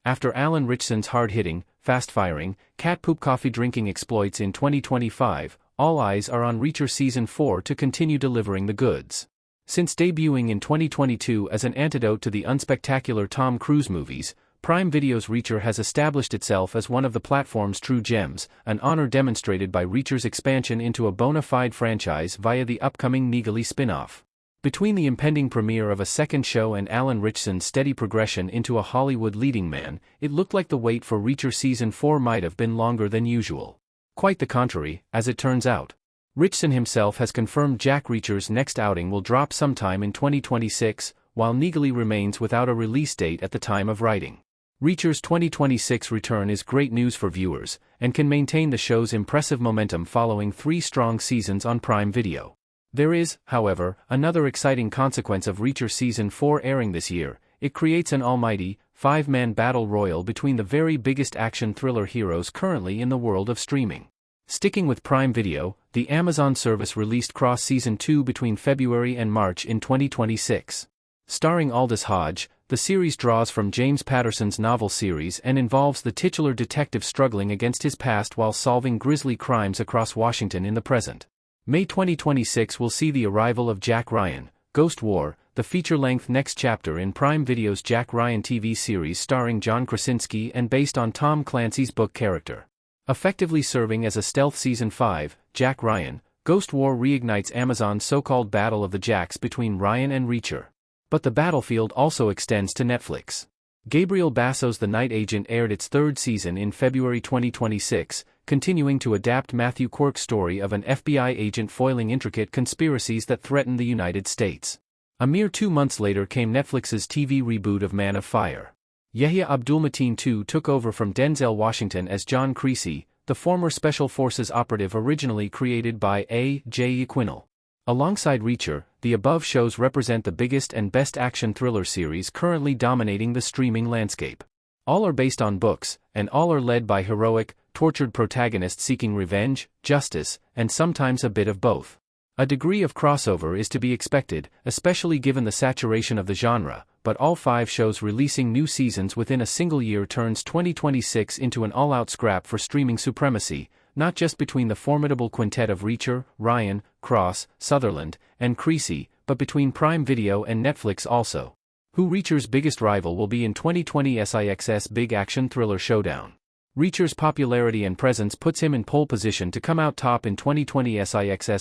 After Alan Ritchson's hard-hitting, fast-firing, cat-poop coffee-drinking exploits in 2025, all eyes are on Reacher Season 4 to continue delivering the goods. Since debuting in 2022 as an antidote to the unspectacular Tom Cruise movies, Prime Video's Reacher has established itself as one of the platform's true gems, an honor demonstrated by Reacher's expansion into a bona fide franchise via the upcoming Neagle spin-off. Between the impending premiere of a second show and Alan Ritchson's steady progression into a Hollywood leading man, it looked like the wait for Reacher Season 4 might have been longer than usual. Quite the contrary, as it turns out. Ritchson himself has confirmed Jack Reacher's next outing will drop sometime in 2026, while Neagle remains without a release date at the time of writing. Reacher's 2026 return is great news for viewers, and can maintain the show's impressive momentum following 3 strong seasons on Prime Video. There is, however, another exciting consequence of Reacher Season 4 airing this year. It creates an almighty, 5-man battle royal between the very biggest action thriller heroes currently in the world of streaming. Sticking with Prime Video, the Amazon service released Cross Season 2 between February and March in 2026. Starring Aldous Hodge, the series draws from James Patterson's novel series and involves the titular detective struggling against his past while solving grisly crimes across Washington in the present. May 2026 will see the arrival of Jack Ryan, Ghost War, the feature-length next chapter in Prime Video's Jack Ryan TV series starring John Krasinski and based on Tom Clancy's book character. Effectively serving as a stealth Season 5, Jack Ryan, Ghost War reignites Amazon's so-called battle of the Jacks between Ryan and Reacher. But the battlefield also extends to Netflix. Gabriel Basso's The Night Agent aired its 3rd season in February 2026, continuing to adapt Matthew Quirk's story of an FBI agent foiling intricate conspiracies that threaten the United States. A mere 2 months later came Netflix's TV reboot of Man of Fire. Yahya Abdul-Mateen II took over from Denzel Washington as John Creasy, the former Special Forces operative originally created by A.J. Quinnell. Alongside Reacher, the above shows represent the biggest and best action thriller series currently dominating the streaming landscape. All are based on books, and all are led by heroic, tortured protagonists seeking revenge, justice, and sometimes a bit of both. A degree of crossover is to be expected, especially given the saturation of the genre, but all 5 shows releasing new seasons within a single year turns 2026 into an all-out scrap for streaming supremacy, not just between the formidable quintet of Reacher, Ryan, Cross, Sutherland, and Creasy, but between Prime Video and Netflix also. Who Reacher's biggest rival will be in 2020's big action thriller Showdown. Reacher's popularity and presence puts him in pole position to come out top in 2020's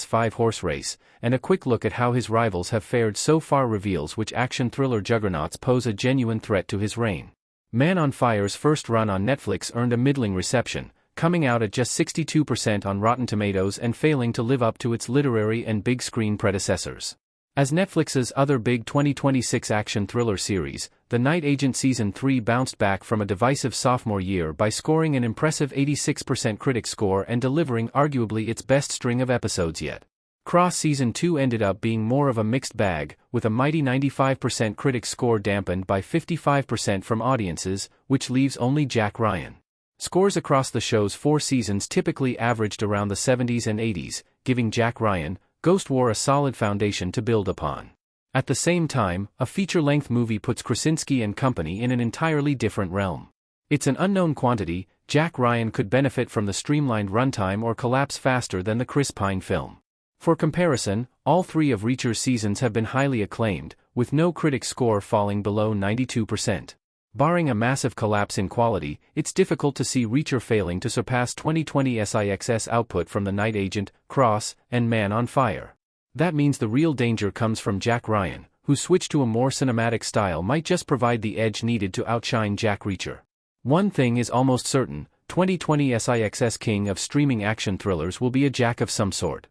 5-horse race, and a quick look at how his rivals have fared so far reveals which action thriller juggernauts pose a genuine threat to his reign. Man on Fire's first run on Netflix earned a middling reception, coming out at just 62% on Rotten Tomatoes and failing to live up to its literary and big-screen predecessors. As Netflix's other big 2026 action thriller series, The Night Agent Season 3 bounced back from a divisive sophomore year by scoring an impressive 86% critic score and delivering arguably its best string of episodes yet. Cross Season 2 ended up being more of a mixed bag, with a mighty 95% critic score dampened by 55% from audiences, which leaves only Jack Ryan. Scores across the show's 4 seasons typically averaged around the 70s and 80s, giving Jack Ryan, Ghost War a solid foundation to build upon. At the same time, a feature-length movie puts Krasinski and company in an entirely different realm. It's an unknown quantity. Jack Ryan could benefit from the streamlined runtime or collapse faster than the Chris Pine film. For comparison, all 3 of Reacher's seasons have been highly acclaimed, with no critic score falling below 92%. Barring a massive collapse in quality, it's difficult to see Reacher failing to surpass 2020's output from The Night Agent, Cross, and Man on Fire. That means the real danger comes from Jack Ryan, whose switch to a more cinematic style might just provide the edge needed to outshine Jack Reacher. One thing is almost certain, 2020's king of streaming action thrillers will be a Jack of some sort.